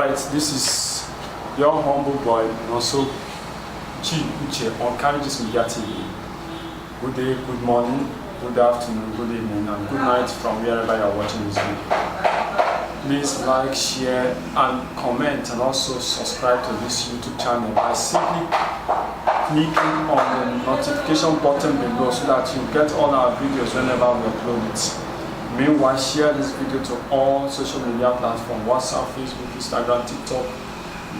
Alright, this is your humble boy and also Chi Uche on Carriages Media TV. Good day, good morning, good afternoon, good evening, and good night from wherever you are watching this video. Please like, share, and comment, and also subscribe to this YouTube channel by simply clicking on the notification button below so that you get all our videos whenever we upload it. Meanwhile, share this video to all social media platforms: WhatsApp, Facebook, Instagram, TikTok,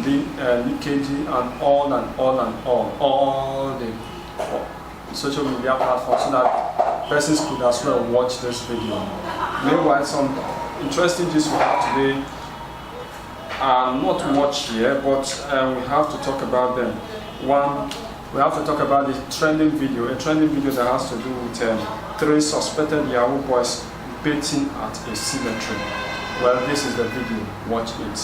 LinkedIn, and all the social media platforms so that persons could as well watch this video. Meanwhile, some interesting gist we have today are not much here, but we have to talk about them. One, we have to talk about the trending video, a trending video that has to do with 3 suspected Yahoo boys bathing at a cemetery. Well, this is the video. Watch it.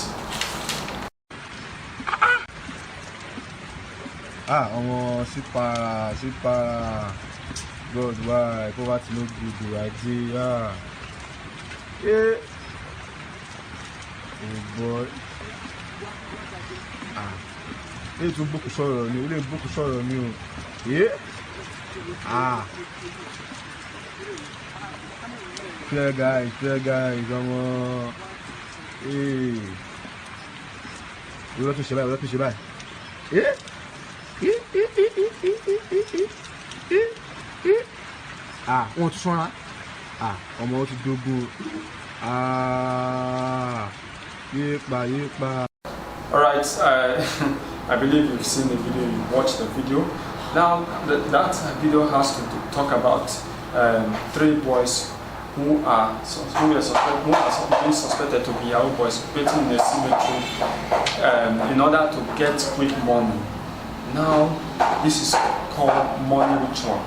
Sipara. God, why? Poverty no good, idea. Yeah. Oh boy. Ele tún bókù sọ̀rọ̀ ni, ele bókù sọ̀rọ̀ ni o. Yeah. Fair guys, come on. Hey. What to say báyìí? Yeah. Wọ́n tún sọ́ra. Ọmọ ó ti dógún. Yépa. Alright, I believe you've seen the video, you watched the video. Now, that video has to talk about 3 boys who are being suspected to be Yahoo boys bathing in a cemetery in order to get quick money. Now, this is called money ritual.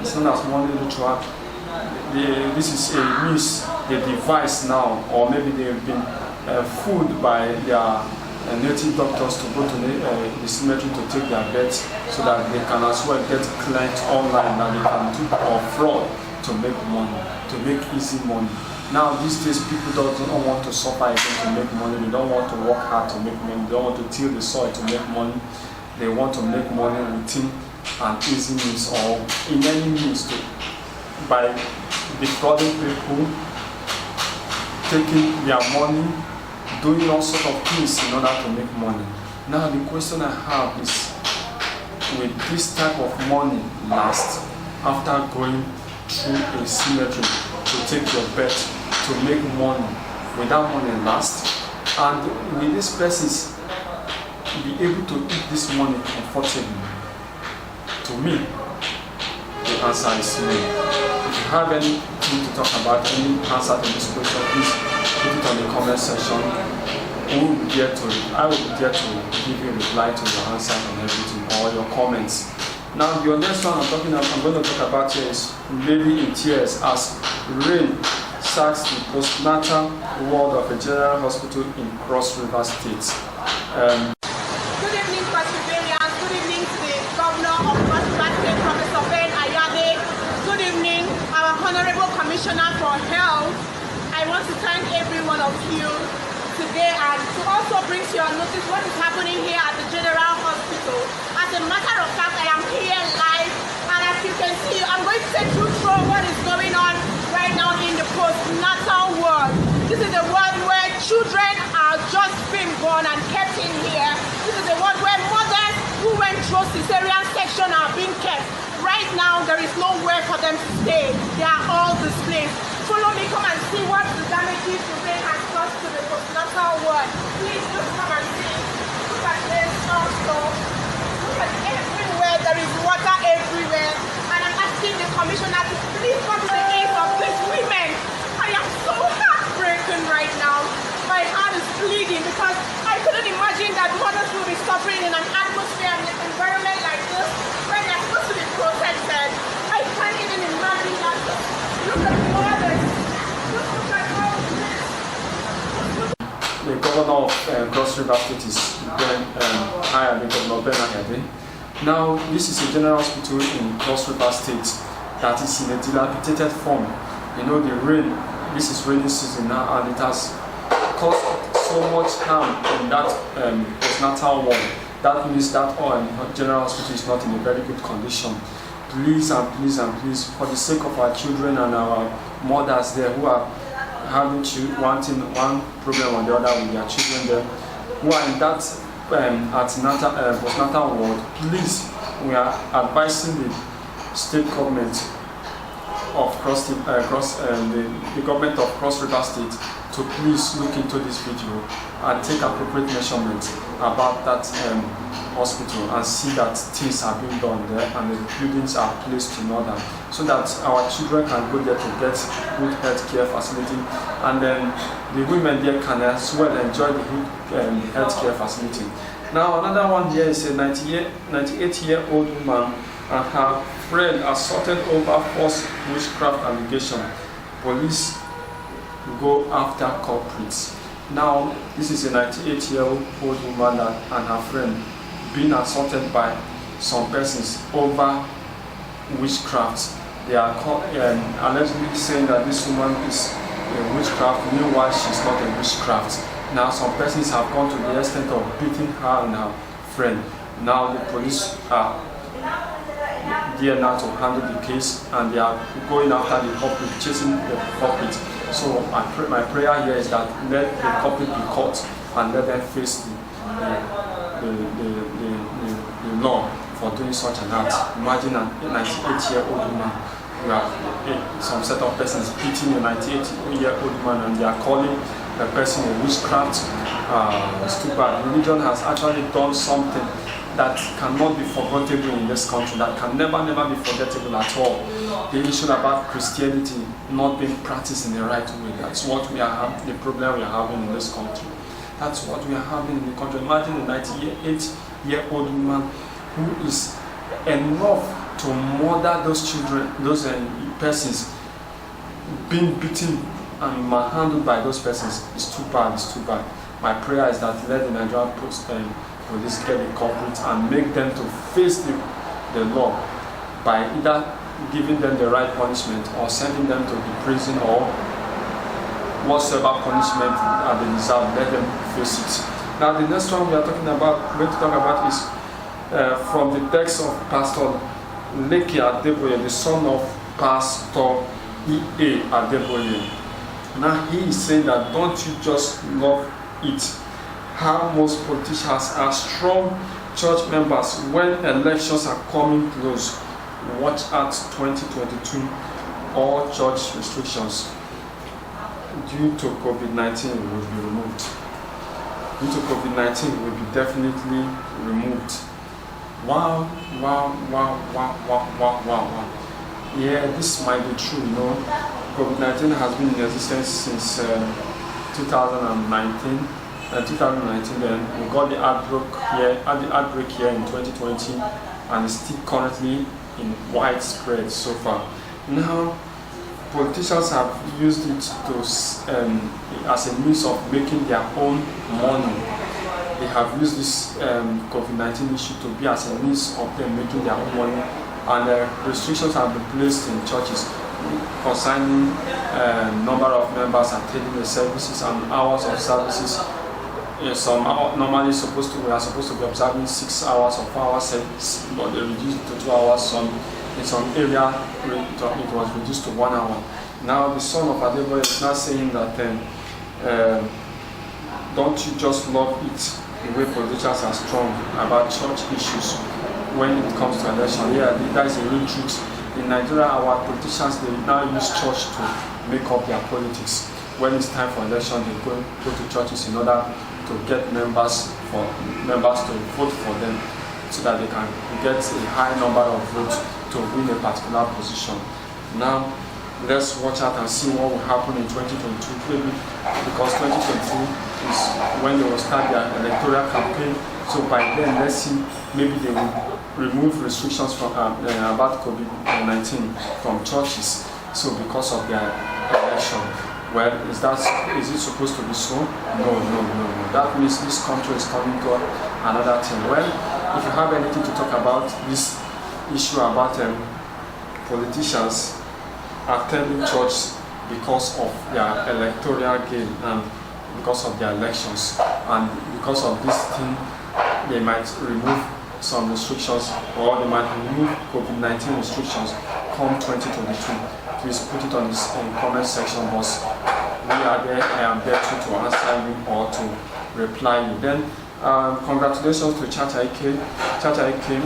It's known as money ritual. This is a means they devise now, or maybe they've been fooled by their native doctors to go to the cemetery to take their bets so that they can as well get clients online that they can do or fraud to make money, to make easy money. Now these days people don't want to suffer again to make money. They don't want to work hard to make money. They don't want to till the soil to make money. They want to make money within an easy means or in any means by defrauding people, taking their money, doing all sorts of things in order to make money. Now the question I have is, will this type of money last after going through a cemetery to take your bet to make money? Will that money last? And will these persons be able to eat this money comfortably? To me, the answer is no. If you have anything to talk about, any answer to this question, please put it on the comment section. I will be there to give you a reply to your answers and everything, or your comments. Now, the next one I'm going to talk about here is Lady in Tears as rain sacks the postnatal ward of a general hospital in Cross River State. Good evening, Presbyterians. Good evening to the Governor of Cross River State, Professor Ben Ayade. Good evening, our Honorable Commissioner for Health. I want to thank every one of you today and to also bring to your notice what is happening here at the General Hospital. As a matter of fact, I am here live, and as you can see, I'm going to take you through what is going on right now in the postnatal ward. This is the ward where children are just being born and kept in here. This is the ward where mothers who went through cesarean section are being kept. Right now, there is nowhere for them to stay. They are all displaced. Follow me, come and see what the damages the rain has caused to the postnatal ward. Please just come and see. Look at this also. Look at everywhere. There is water everywhere. And I'm asking the commissioner to please come to the aid of these women. I am so heartbroken right now. My heart is bleeding because I couldn't imagine that mothers will be suffering in an atmosphere and an environment like this where they're supposed to be protected. I can't even imagine that. Look at the mothers. Look at all this. The governor of Cross River State is Governor Ben Ayade. Now, this is a general hospital in Cross River State that is in a dilapidated form. You know, the rain, this is rainy season now, and it has caused so much harm in that postnatal ward. That means that general hospital is not in a very good condition. Please and please and please, for the sake of our children and our mothers there who are having one problem or the other with their children there, who are in that postnatal ward, please, we are advising the state government of the government of Cross River State to please look into this video and take appropriate measurements about that hospital and see that things are being done there and the buildings are placed in order so that our children can go there to get good health care facility, and then the women there can as well enjoy the good health care facility. Now another one here is a 98-year-old woman and her friend assaulted over false witchcraft allegation. Police go after culprits. Now this is a 98-year-old woman and her friend being assaulted by some persons over witchcraft. They are allegedly saying that this woman is a witchcraft, meanwhile she's not a witchcraft. Now some persons have gone to the extent of beating her and her friend. Now the police are there now to handle the case, and they are going after the culprit, chasing the culprit. So my prayer here is that let the culprit be caught and let them face the law for doing such an act. Imagine a 98-year-old woman. We have some set of persons beating a 98-year-old woman, and they are calling the person a witchcraft. It's too bad. Religion has actually done something that cannot be forgettable in this country, that can never be forgettable at all. The issue about Christianity not being practiced in the right way, that's what we are having, the problem we are having in this country. That's what we are having in the country. Imagine a 98-year-old woman who is enough to murder those children, those persons, being beaten and manhandled by those persons. It's too bad, it's too bad. My prayer is that let the Nigerian police get the culprits and make them to face the law by either giving them the right punishment or sending them to the prison or whatsoever punishment they deserve. Let them face it. Now the next one we are going to talk about is from the text of Pastor Leke Adeboye, the son of Pastor E.A. Adeboye. Now he is saying that don't you just love it how most politicians are strong church members when elections are coming close. Watch out 2022, all church restrictions due to COVID-19 will be removed. Due to COVID-19 will be definitely removed. Wow. Yeah, this might be true, you know. COVID-19 has been in existence since 2019. 2019, then we got the outbreak here in 2020, and it's still currently in widespread so far. Now, politicians have used it to as a means of making their own money. They have used this COVID-19 issue to be as a means of them making their own money, and restrictions have been placed in churches concerning number of members attending the services and hours of services. Some normally we are supposed to be observing 6 hours or 4 hours service, but they reduced to 2 hours. In some area it was reduced to 1 hour. Now the son of Adeboye is now saying that don't you just love it the way politicians are strong about church issues when it comes to election? Yeah, that is a real truth. In Nigeria, our politicians, they now use church to make up their politics. When it's time for election, they go to churches in order to get members to vote for them, so that they can get a high number of votes to win a particular position. Now, let's watch out and see what will happen in 2022, maybe, because 2022 is when they will start their electoral campaign. So by then, let's see, maybe they will remove restrictions from about COVID-19 from churches. So because of their election. Well, is it supposed to be so? No. That means this country is coming to another thing. Well, if you have anything to talk about this issue about politicians attending church because of their electoral gain and because of their elections, and because of this thing they might remove some restrictions, or they might remove COVID-19 restrictions come 2022. Please put it on this comment section box. We are there. I am there to answer you or to reply you. Then congratulations to Chacha Ike. Chacha Ike,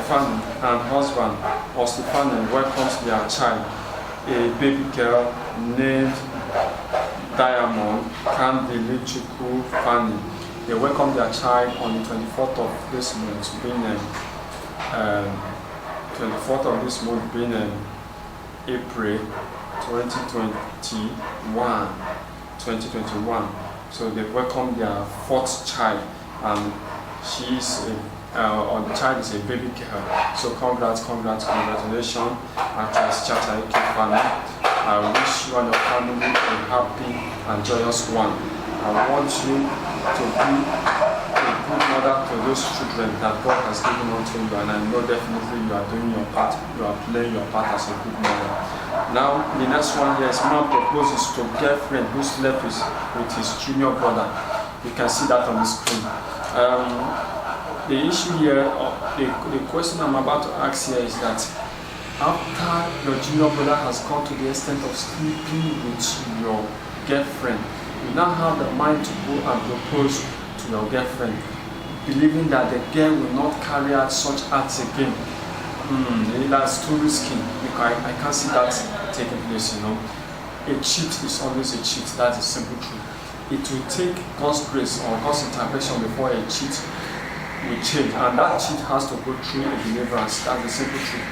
family and husband of Stefano welcomes their child, a baby girl named Diamond Candy Chuku Fanny. They welcomed their child on the 24th of this month, being 24th of this month, being April 2021. So they welcomed their fourth child, and she is or the child is a baby girl. So congratulations, actress Chacha Ike family. I wish you and your family a happy and joyous one. I want you to be a good mother to those children that God has given unto you, and I know definitely you are doing your part. You are playing your part as a good mother. Now, the next one here is man proposes to girlfriend who slept with his junior brother. You can see that on the screen. The issue here, the question I'm about to ask here is that after your junior brother has gone to the extent of sleeping with your girlfriend, you now have the mind to go and propose to your girlfriend, believing that the girl will not carry out such acts again. That's too risky, because I can't see that taking place, you know. A cheat is always a cheat, that's the simple truth. It will take God's grace or God's intervention before a cheat will change, and that cheat has to go through a deliverance, that's the simple truth.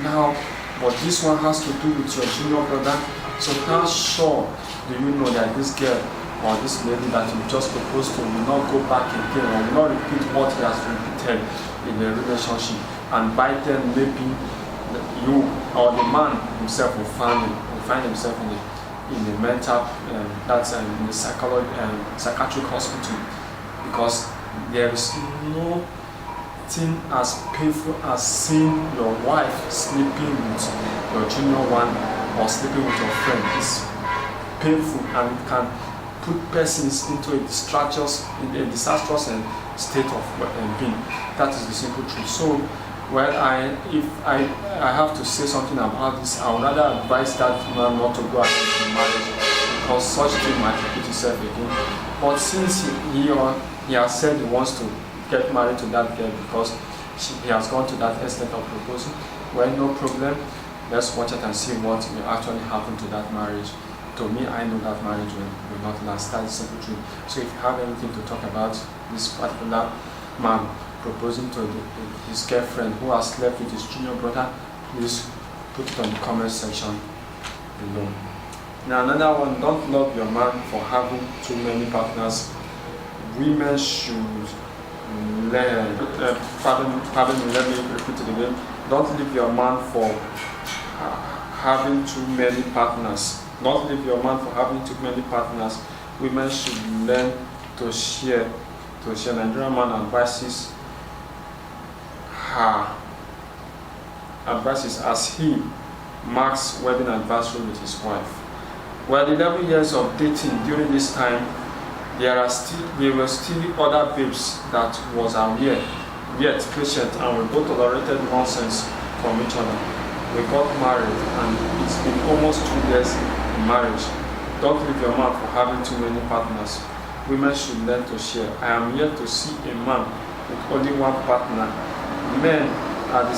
Now, but this one has to do with your junior brother, so how sure do you know that this girl or this lady that you just proposed to will not go back again or will not repeat what he has repeated in the relationship, and by then maybe you or the man himself will find himself in a mental in the psychiatric hospital, because there is nothing as painful as seeing your wife sleeping with your junior one or sleeping with your friend. It's painful and it can put persons into a disastrous state of being. That is the simple truth. So, well, if I have to say something about this, I would rather advise that man not to go ahead with marriage, because such thing might repeat itself again. But since he has said he wants to get married to that girl because he has gone to that extent of proposal, well, no problem. Let's watch it and see what will actually happen to that marriage. To me, I know that marriage will not last. That is simple truth. So if you have anything to talk about this particular man proposing to his girlfriend who has slept with his junior brother, please put it on the comment section below. Now another one, don't love your man for having too many partners. Women should learn, pardon me, let me repeat it again. Don't leave your man for having too many partners. Don't leave your man for having too many partners. Women should learn to share. Nigerian man advises as he marks wedding anniversary with his wife. Well, 11 years of dating, during this time, there were still other babes that was aware, yet patient, and we both tolerated nonsense from each other. We got married, and it's been almost 2 years in marriage. Don't leave your man for having too many partners. Women should learn to share. I am here to see a man with only one partner. Men at the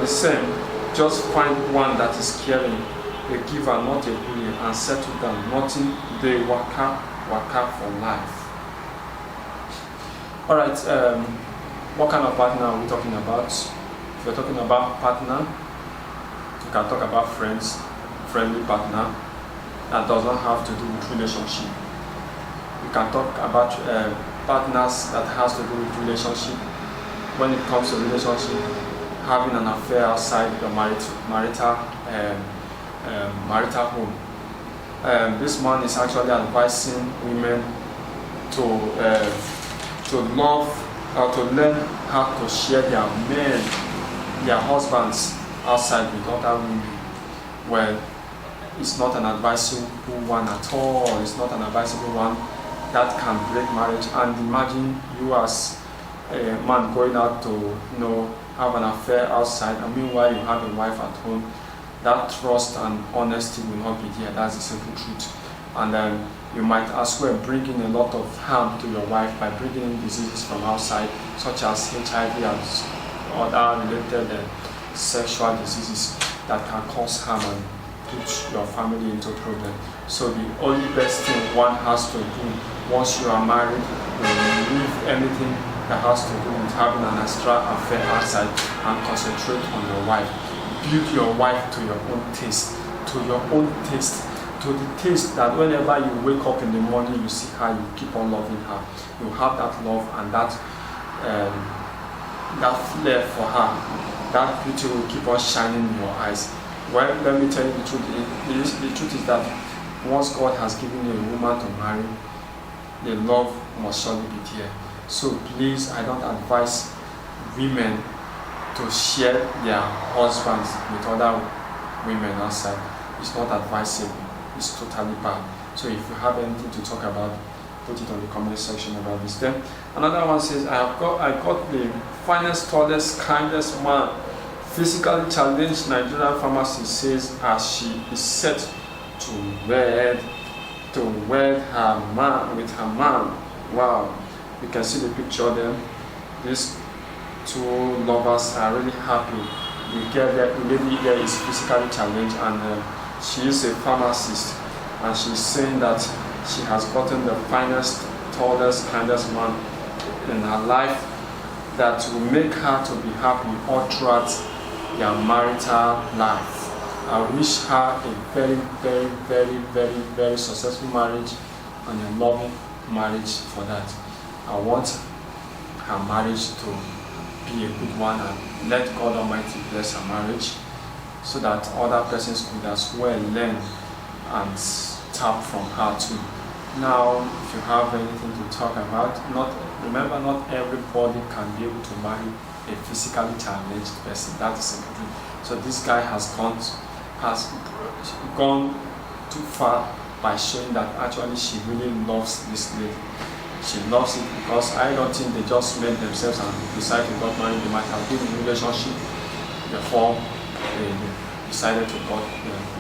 same, just find one that is caring, a giver, not a bully, and settle down. Nothing they waka for life. Alright, what kind of partner are we talking about? If you're talking about partner, you can talk about friendly partner that does not have to do with relationship. You can talk about partners that has to do with relationship. When it comes to relationship, having an affair outside your marital home. This man is actually advising women to love or to learn how to share their husbands outside with other women. Well, it's not an advisable one at all. It's not an advisable one that can break marriage. And imagine you as a man going out to have an affair outside, and meanwhile you have a wife at home. That trust and honesty will not be there. That's the simple truth. And then you might as well bring in a lot of harm to your wife by bringing in diseases from outside, such as HIV and other related sexual diseases that can cause harm and put your family into problem. So the only best thing one has to do once you are married, you leave anything that has to do with having an extra affair outside and concentrate on your wife. Build your wife to your own taste, to the taste that whenever you wake up in the morning, you see her, you keep on loving her. You have that love and that flair for her. That beauty will keep on shining in your eyes. Well, let me tell you the truth. The truth is that once God has given you a woman to marry, the love must surely be there. So please, I don't advise women to share their husbands with other women outside. It's not advisable. It's totally bad. So if you have anything to talk about, put it on the comment section about this. Then another one says, I got the finest, tallest, kindest man, physically challenged Nigerian pharmacist says as she is set to wed her man with her man. Wow, you can see the picture there. These two lovers are really happy. The lady there is physically challenged, and she is a pharmacist, and she's saying that she has gotten the finest, tallest, kindest man in her life that will make her to be happy all throughout their marital life. I wish her a very, very, very, very, very successful marriage and a loving marriage for that. I want her marriage to be a good one, and let God Almighty bless her marriage so that other persons could as well learn and tap from her too. Now, if you have anything to talk about, remember not everybody can be able to marry a physically challenged person. That is simple truth. So this guy has gone too far by showing that actually she really loves this lady. She loves it because I don't think they just met themselves and decided to get married. They might have been in a relationship before they decided to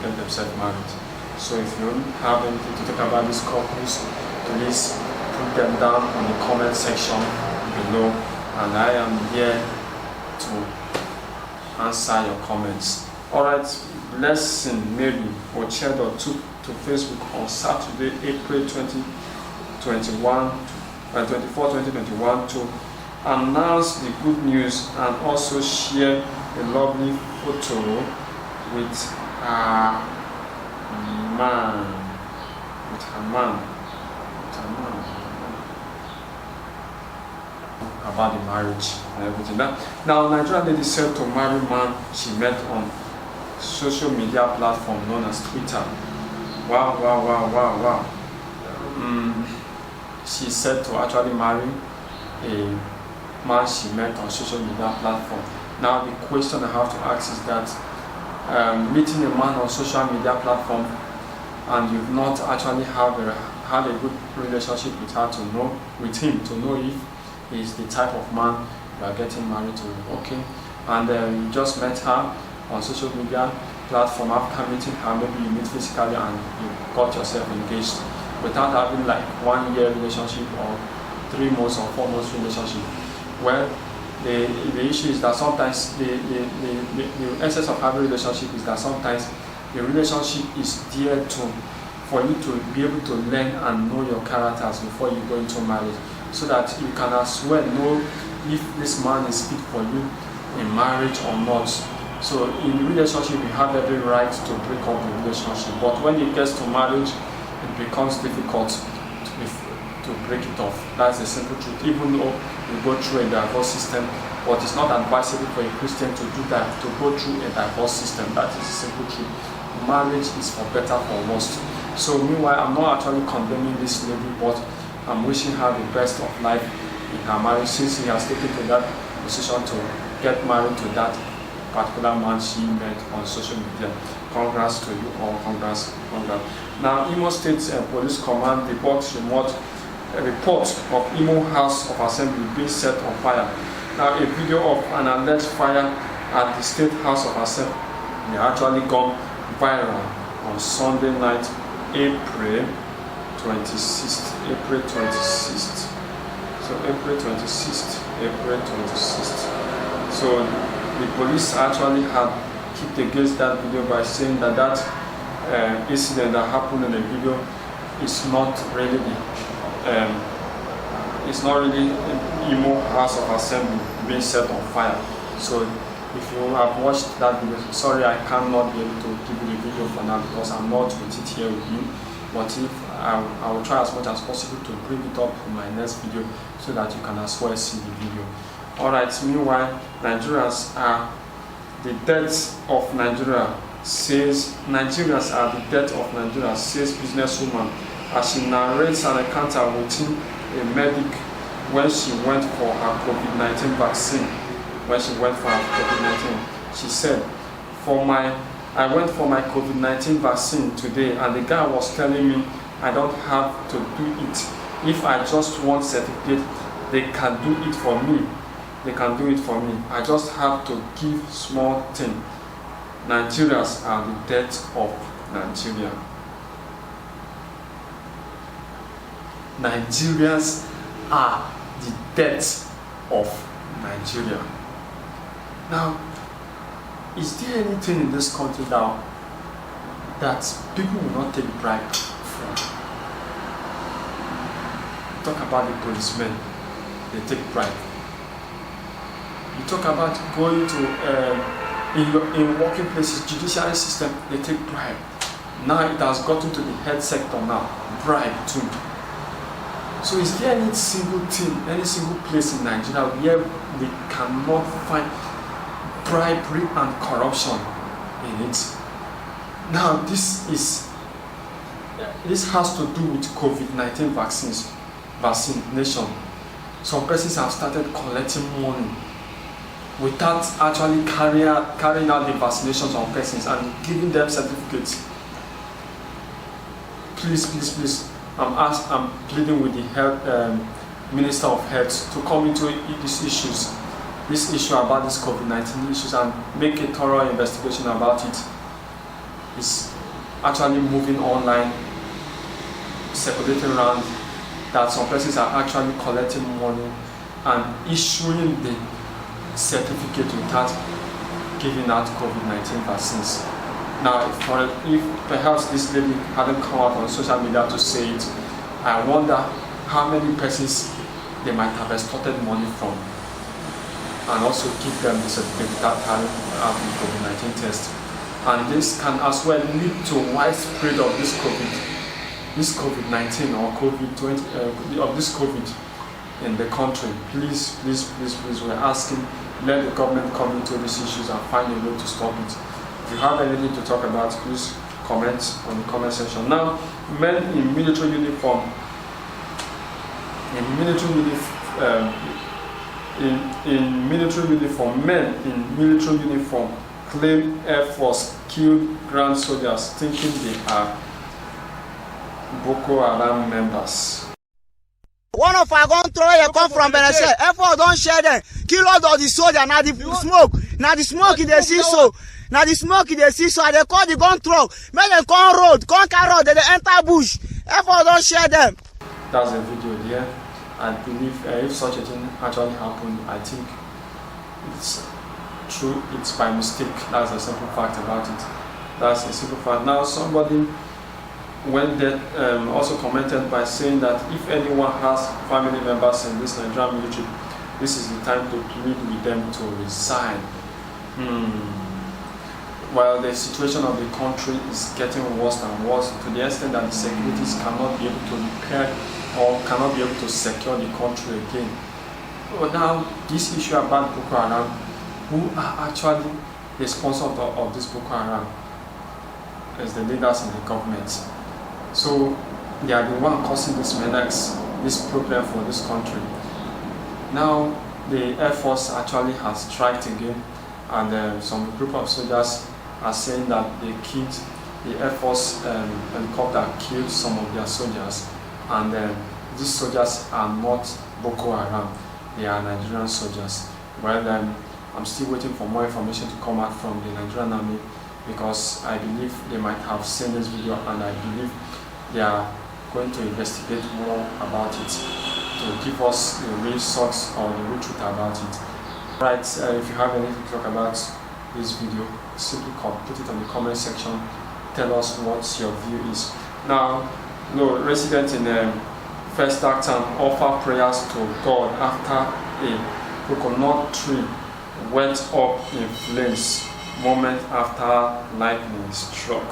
get themselves married. So if you have anything to talk about these couples, please put them down in the comment section below, and I am here to answer your comments. Alright, Blessing Mary Ochedo took to Facebook on Saturday, April 24, 2021 to announce the good news and also share a lovely photo with her man. About the marriage and everything. Now, Nigerian lady said to marry man she met on social media platform known as Twitter. Wow. She said to actually marry a man she met on social media platform. Now, the question I have to ask is that meeting a man on social media platform and you've not actually had a good relationship with him to know if he's the type of man you are getting married to, okay? And you just met her on social media platform. After meeting her, maybe you meet physically and you got yourself engaged without having like 1 year relationship or 3 months or 4 months relationship. Well, the issue is that sometimes the essence of having a relationship is that sometimes the relationship is there for you to be able to learn and know your characters before you go into marriage, so that you can as well know if this man is fit for you in marriage or not. So in the relationship, you have every right to break up the relationship, but when it gets to marriage, it becomes difficult to break it off. That's the simple truth. Even though you go through a divorce system, but it's not advisable for a Christian to do that, to go through a divorce system. That is the simple truth. Marriage is for better, for worse. So meanwhile, I'm not actually condemning this lady, but I'm wishing her the best of life in her marriage, since he has taken to that decision to get married to that particular man she met on social media. Congrats to you all, congrats. Now, Imo State Police Command reports a report of Imo House of Assembly being set on fire. Now, a video of an alleged fire at the State House of Assembly actually gone viral on Sunday night, April 26th. So April 26th. So the police actually had kicked against that video by saying that incident that happened in the video is not really Imo House of Assembly being set on fire. So if you have watched that video, sorry, I cannot be able to give you the video for now because I'm not with it here with you. But if I will try as much as possible to bring it up in my next video so that you can as well see the video. Alright, meanwhile, Nigerians are the death of Nigeria, says businesswoman as she narrates an encounter with a medic when she went for her COVID-19 vaccine. She said, I went for my COVID-19 vaccine today and the guy was telling me I don't have to do it. If I just want certificate, they can do it for me. I just have to give small thing. Nigerians are the death of Nigeria. Nigerians are the death of Nigeria. Now, is there anything in this country now that people will not take bribe from? Talk about the policemen, they take bribe. You talk about going to in working places, judiciary system, they take bribe. Now it has gotten to the health sector now, bribe too. So is there any single thing, any single place in Nigeria where we cannot find bribery and corruption in it? Now this has to do with COVID-19 vaccination. Some persons have started collecting money without actually carrying out the vaccinations on persons and giving them certificates. Please, I'm pleading with the health Minister of Health to come into this issue about this COVID-19 issues and make a thorough investigation about it. It's actually moving online, circulating around that some persons are actually collecting money and issuing the certificate without giving out COVID-19 vaccines. Now, if perhaps this lady hadn't come out on social media to say it, I wonder how many persons they might have extorted money from and also give them the certificate without having the COVID-19 test. And this can as well lead to widespread of this COVID-19 or COVID-20 of this COVID in the country. Please, we're asking, let the government come into these issues and find a way to stop it. If you have anything to talk about, please comment on the comment section. Now, men in military uniform, men in military uniform claim Air Force killed Grand soldiers thinking they are Boko Haram members. One of our gun throw a come from Benin. Air Force don't share them. Kill all of the soldiers. Now the smoke. Now the smoke in the see so. Now the smoke in the see so. They call the gun throw. Make them come road. Come carry road. They enter bush. Air Force don't share them. That's a video here. I believe if such a thing actually happened, I think it's true. It's by mistake. That's a simple fact about it. That's a simple fact. Now somebody went there also commented by saying that if anyone has family members in this Nigerian military, this is the time to plead with them to resign. While the situation of the country is getting worse and worse to the extent that the securities cannot be able to repair or cannot be able to secure the country again. But now this issue about Boko Haram, who are actually the sponsor of this Boko Haram, is the leaders in the government. So they are the one causing this menace, this problem for this country. Now the Air Force actually has striked again and some group of soldiers are saying that the Air Force helicopter killed some of their soldiers, and these soldiers are not Boko Haram, they are Nigerian soldiers. Well, I'm still waiting for more information to come out from the Nigerian army, because I believe they might have seen this video, and I believe they are going to investigate more about it to give us the real source or the real truth about it. Right, if you have anything to talk about this video, simply put it on the comment section. Tell us what your view is. Now, residents in First Acton offer prayers to God after a coconut tree went up in flames moment after lightning struck.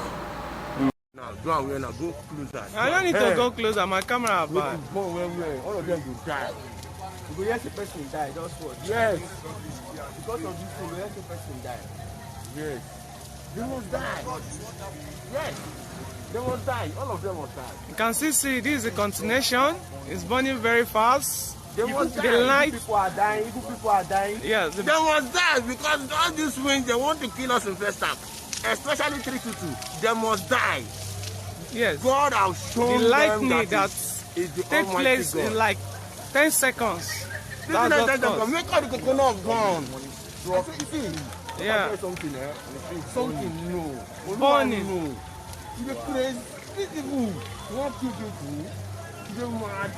Now, go away now, go closer. I don't need to go closer, my camera is bad. All of them will die. Because yes, the person died, that's what. Yes. Because of this thing, yes, the person died. Yes. They must die. Yes. They must die. All of them must die. You can still see this is a continuation. It's burning very fast. They must die. The light. People are dying, evil people are dying. Yes. They must die because all these winds, they want to kill us in first time. Especially 322. They must die. Yes. God has shown the lightning them that is the take place God. in like 10 seconds. That's what make all the coconut gone. Yeah. Something, something no. Burning. No. You're crazy. These people want to kill people. You're mad.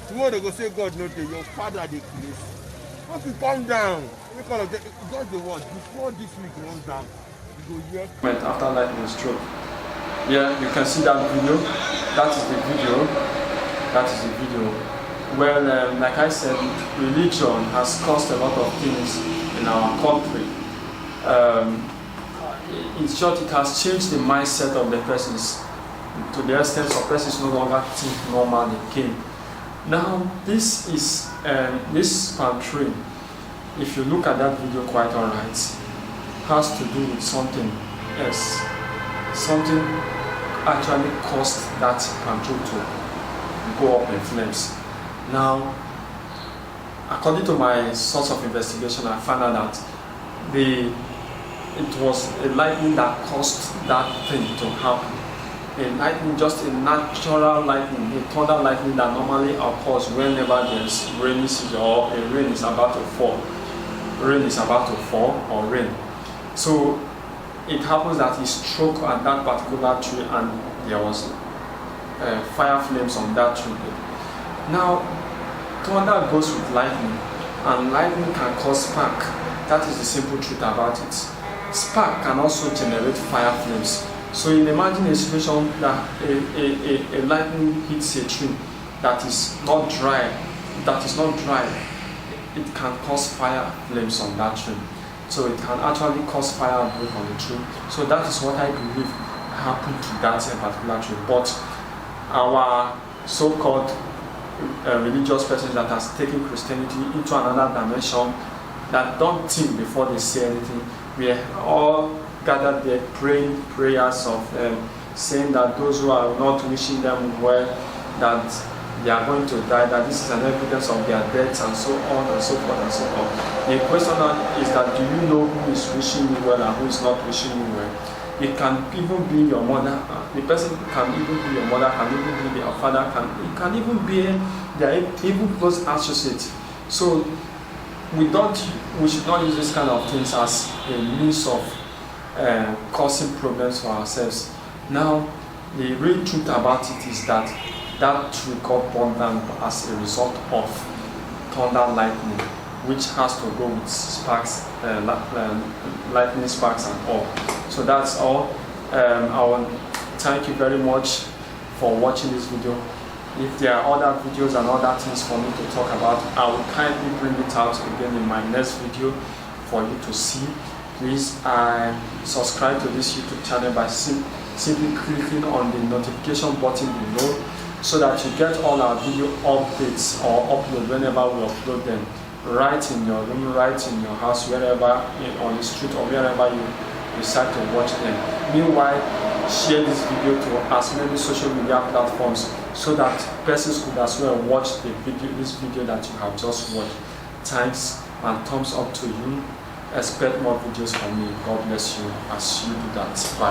Tomorrow they go say God no day. Your father they place. Once you come down, God the word before this week runs down. You go here. After lightning struck. Yeah, you can see that video. That is the video. That is the video. Well, like I said, religion has caused a lot of things in our country. In short, it has changed the mindset of the persons to the extent of persons no longer think normal again. Now, this is this palm tree. If you look at that video quite alright, has to do with something else. Something actually caused that palm tree to go up in flames. Now, according to my source of investigation, I found out that it was a lightning that caused that thing to happen. A lightning, just a natural lightning, a thunder lightning that normally occurs whenever there's rainy season or a rain is about to fall. Rain is about to fall or rain. So it happens that it struck at that particular tree and there was fire flames on that tree. Now, thunder goes with lightning, and lightning can cause spark. That is the simple truth about it. Spark can also generate fire flames. So you imagine a situation that a lightning hits a tree that is not dry. It can cause fire flames on that tree. So it can actually cause fire outbreak on the tree. So that is what I believe happened to that particular tree. But our so-called religious persons that has taken Christianity into another dimension, that don't think before they say anything, we are all gathered there praying prayers of saying that those who are not wishing them well, that they are going to die, that this is an evidence of their deaths, and so on and so forth and so on. The question is that, do you know who is wishing you well and who is not wishing you well? It can even be your mother. The person can even be your mother, can even be your father, it can even be their even close associates. So we should not use this kind of things as a means of causing problems for ourselves. Now, the real truth about it is that that tree got burned down as a result of thunder lightning, which has to go with sparks, lightning sparks and all. So that's all. I want to thank you very much for watching this video. If there are other videos and other things for me to talk about, I will kindly bring it out again in my next video for you to see. Please subscribe to this YouTube channel by simply clicking on the notification button below, so that you get all our video updates or upload whenever we upload them, right in your room, right in your house, wherever on the street or wherever you decide to watch them. Meanwhile, share this video to as many social media platforms so that persons could as well watch this video that you have just watched. Thanks and thumbs up to you. Expect more videos from me. God bless you as you do that. Bye.